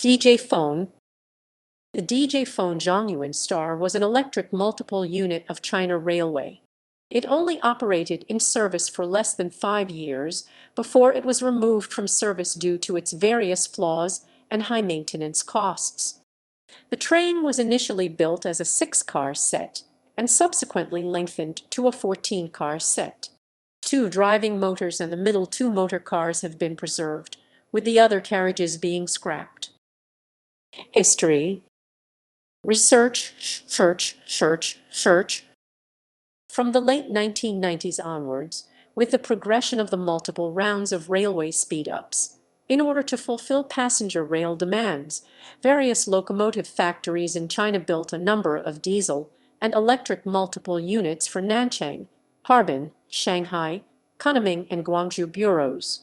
DJ phone. The DJ phone Zhongyuan Star was an electric multiple unit of China Railway. It only operated in service for less than 5 years before it was removed from service due to its various flaws and high maintenance costs. The train was initially built as a 6-car set and subsequently lengthened to a 14-car set. 2 driving motors and the middle 2 motor cars have been preserved, with the other carriages being scrapped. History. Research, search. From the late 1990s onwards, with the progression of the multiple rounds of railway speed-ups, in order to fulfill passenger rail demands, various locomotive factories in China built a number of diesel and electric multiple units for Nanchang, Harbin, Shanghai, Kunming, and Guangzhou bureaus.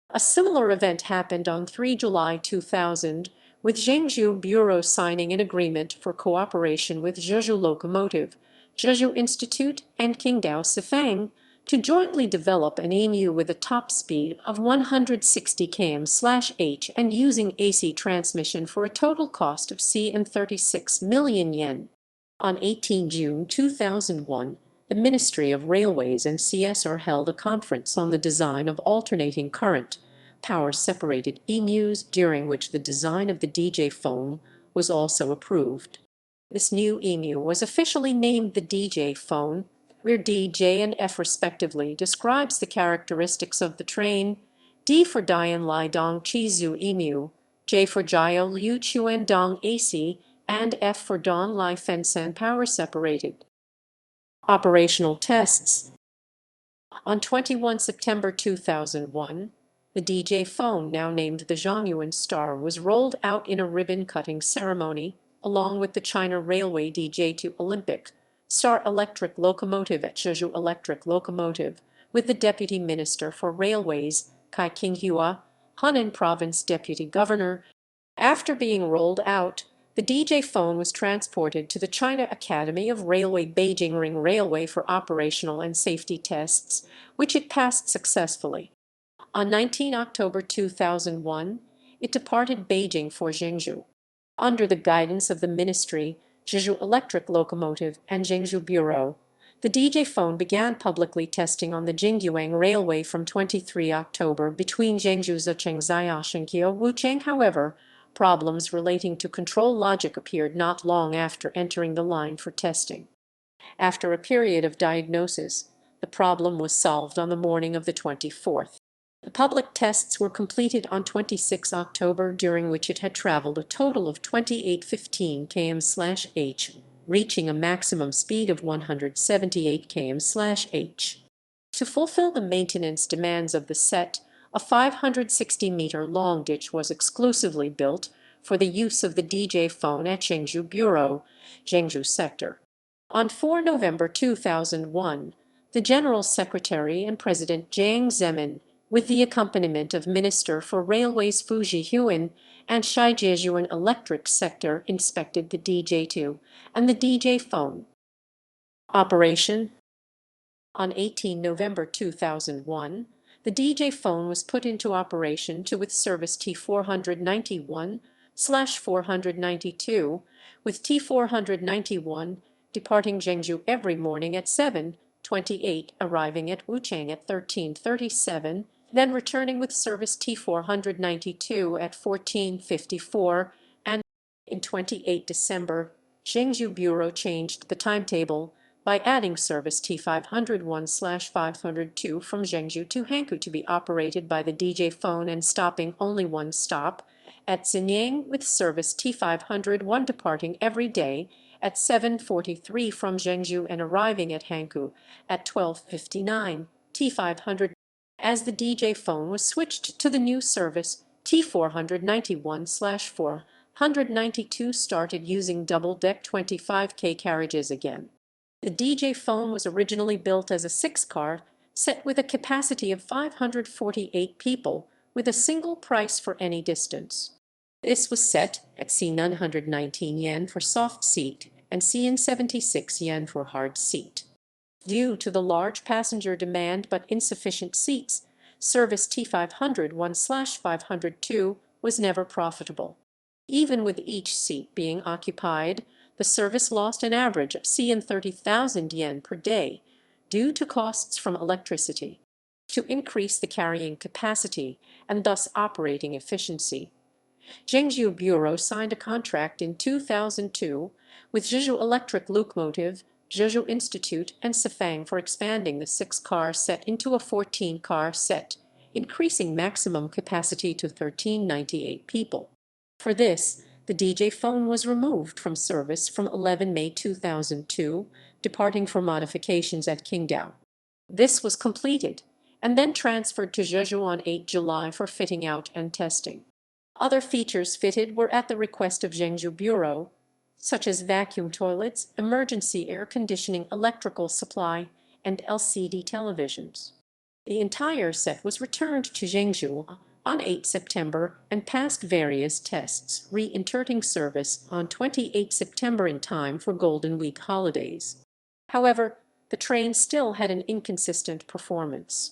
A similar event happened on 3 July 2000, with Zhengzhou Bureau signing an agreement for cooperation with Zhezhou Locomotive, Zhezhou Institute, and Qingdao Sifang to jointly develop an EMU with a top speed of 160 km/h and using AC transmission for a total cost of Cn 36 million yen. On 18 June 2001, the Ministry of Railways and CSR held a conference on the design of alternating current, power-separated EMUs, during which the design of the DJ phone was also approved. This new EMU was officially named the DJ phone, where D, J, and F respectively describes the characteristics of the train: D for Dian Lai Dong Chizu EMU, J for Jiao Liu Chuan Dong AC, and F for Dong Lai Fensan power separated. Operational tests. On 21 September 2001, the DJ phone, now named the Zhongyuan Star, was rolled out in a ribbon-cutting ceremony, along with the China Railway DJ2 Olympic Star electric locomotive at Zhezhou Electric Locomotive, with the Deputy Minister for Railways, Kai Qinghua, Henan Province Deputy Governor. After being rolled out, the DJ phone was transported to the China Academy of Railway Beijing Ring Railway for operational and safety tests, which it passed successfully. On 19 October 2001, it departed Beijing for Zhengzhou. Under the guidance of the Ministry, Zhezhou Electric Locomotive, and Zhengzhou Bureau, the DJ phone began publicly testing on the Jingguang Railway from 23 October between Zhengzhou Zhecheng Xiaoshenkio Wuchang. However, problems relating to control logic appeared not long after entering the line for testing. After a period of diagnosis, the problem was solved on the morning of the 24th. The public tests were completed on 26 October, during which it had traveled a total of 2815 km/h, reaching a maximum speed of 178 km/h. To fulfill the maintenance demands of the set, a 560-meter-long ditch was exclusively built for the use of the DJ phone at Zhengzhou Bureau, Zhengzhou Sector. On 4 November 2001, the General Secretary and President Jiang Zemin, with the accompaniment of Minister for Railways Fu Zhihuan and Zhejiang Electric Sector, inspected the DJ2 and the DJ phone. Operation. On 18 November 2001, the DJ phone was put into operation with service T491/492, with T491 departing Zhengzhou every morning at 7:28, arriving at Wuchang at 13:37, then returning with service T492 at 14:54, and in 28 December, Zhengzhou Bureau changed the timetable by adding service T501/502 from Zhengzhou to Hankou to be operated by the DJ phone and stopping only one stop at Xinyang, with service T501 departing every day at 7:43 from Zhengzhou and arriving at Hankou at 12:59. T500, as the DJ phone was switched to the new service, T491/492 started using double-deck 25K carriages again. The DJ phone was originally built as a 6-car set with a capacity of 548 people, with a single price for any distance. This was set at C919 yen for soft seat and Cn 76 yen for hard seat. Due to the large passenger demand but insufficient seats, service T501/502 was never profitable. Even with each seat being occupied, the service lost an average of Cn 30,000 yen per day due to costs from electricity. To increase the carrying capacity and thus operating efficiency, Zhengzhou Bureau signed a contract in 2002 with Zhezhou Electric Locomotive, Zhezhou Institute, and Sifang for expanding the 6-car set into a 14-car set, increasing maximum capacity to 1,398 people. For this, the DJ phone was removed from service from 11 May 2002, departing for modifications at Qingdao. This was completed and then transferred to Zhezhou on 8 July for fitting out and testing. Other features fitted were at the request of Zhengzhou Bureau, such as vacuum toilets, emergency air conditioning, electrical supply, and LCD televisions. The entire set was returned to Zhengzhou on 8 September and passed various tests, re-entering service on 28 September in time for Golden Week holidays. However, the train still had an inconsistent performance.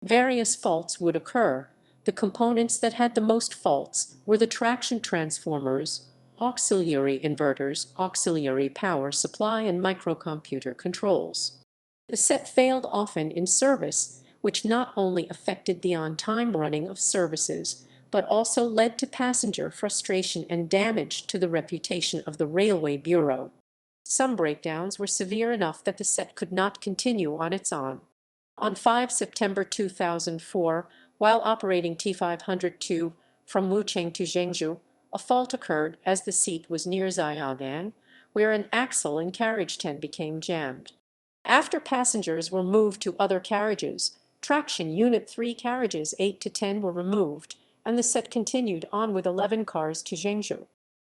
Various faults would occur. The components that had the most faults were the traction transformers, auxiliary inverters, auxiliary power supply, and microcomputer controls. The set failed often in service, which not only affected the on-time running of services, but also led to passenger frustration and damage to the reputation of the Railway Bureau. Some breakdowns were severe enough that the set could not continue on its own. On 5 September 2004, while operating T502 from Wucheng to Zhengzhou, a fault occurred as the seat was near Xiaogan, where an axle in carriage 10 became jammed. After passengers were moved to other carriages, traction unit 3 carriages 8 to 10 were removed, and the set continued on with 11 cars to Zhengzhou.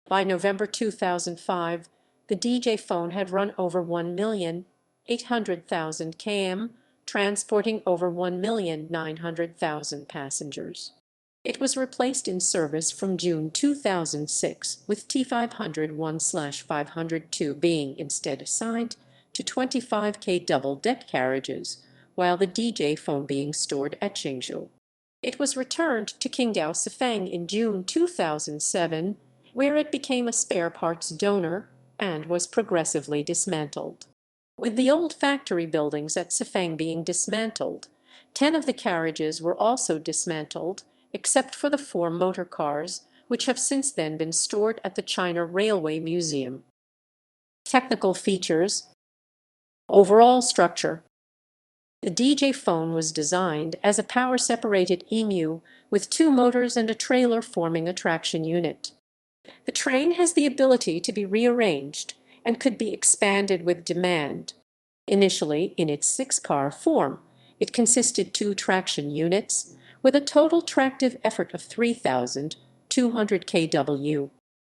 By November 2005, the DJ phone had run over 1,800,000 km, transporting over 1,900,000 passengers. It was replaced in service from June 2006, with T501/502 being instead assigned to 25K double-deck carriages, while the DJ phone being stored at Zhengzhou. It was returned to Qingdao Sifang in June 2007, where it became a spare parts donor and was progressively dismantled. With the old factory buildings at Sifang being dismantled, 10 of the carriages were also dismantled, except for the 4 motor cars, which have since then been stored at the China Railway Museum. Technical features. Overall structure. The DJ phone was designed as a power-separated EMU with 2 motors and a trailer forming a traction unit. The train has the ability to be rearranged and could be expanded with demand. Initially, in its 6-car form, it consisted 2 traction units with a total tractive effort of 3,200 kW.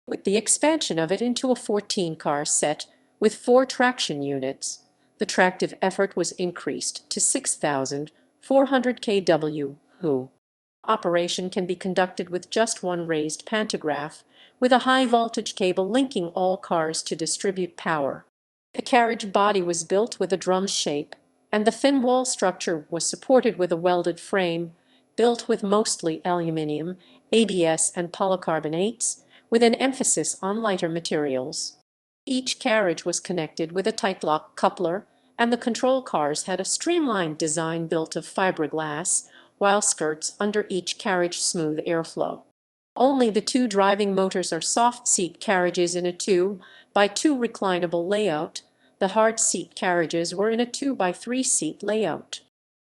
With the expansion of it into a 14-car set with 4 traction units, the tractive effort was increased to 6,400 kW. Operation can be conducted with just one raised pantograph, with a high-voltage cable linking all cars to distribute power. The carriage body was built with a drum shape, and the fin wall structure was supported with a welded frame, built with mostly aluminium, ABS, and polycarbonates, with an emphasis on lighter materials. Each carriage was connected with a tight-lock coupler, and the control cars had a streamlined design built of fiberglass, while skirts under each carriage smooth airflow. Only the 2 driving motors are soft seat carriages in a 2x2 reclinable layout. The hard seat carriages were in a 2x3 seat layout.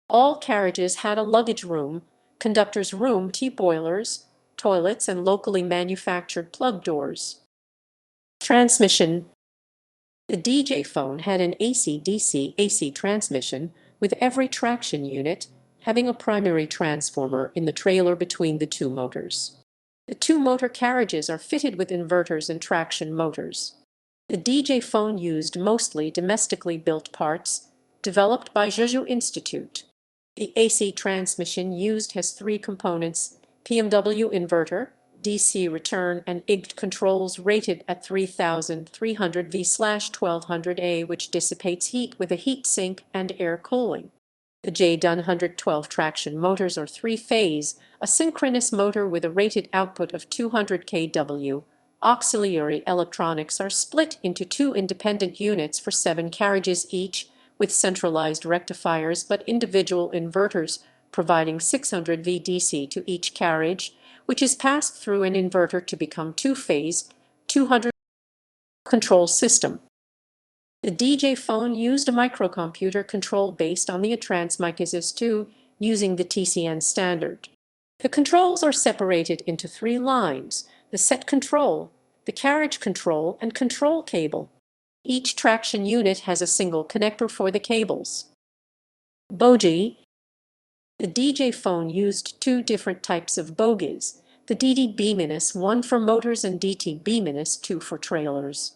All carriages had a luggage room, conductor's room, T-boilers, toilets, and locally manufactured plug doors. Transmission. The DJ phone had an AC-DC-AC transmission, with every traction unit having a primary transformer in the trailer between the 2 motors. The 2 motor carriages are fitted with inverters and traction motors. The DJ phone used mostly domestically built parts, developed by Zhezhou Institute. The AC transmission used has 3 components: PMW inverter, DC return, and IGT controls rated at 3300 V/1200A, which dissipates heat with a heat sink and air cooling. The J-Dun 112 traction motors are 3-phase, a synchronous motor with a rated output of 200 kW, auxiliary electronics are split into two independent units for 7 carriages each, with centralized rectifiers but individual inverters providing 600 VDC to each carriage, which is passed through an inverter to become two-phase, 200 control system. The DJ phone used a microcomputer control based on the Transmicrosis 2 using the TCN standard. The controls are separated into 3 lines: the set control, the carriage control, and control cable. Each traction unit has a single connector for the cables. Bogie. The DJ phone used 2 different types of bogies, the DD-B-1 for motors and DT-B-2 for trailers.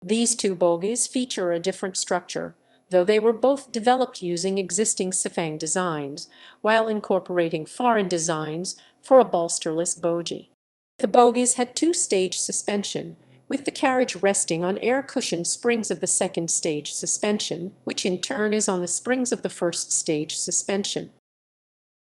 These 2 bogies feature a different structure, though they were both developed using existing Sifang designs, while incorporating foreign designs for a bolsterless bogie. The bogies had 2-stage suspension, with the carriage resting on air-cushioned springs of the second-stage suspension, which in turn is on the springs of the first-stage suspension.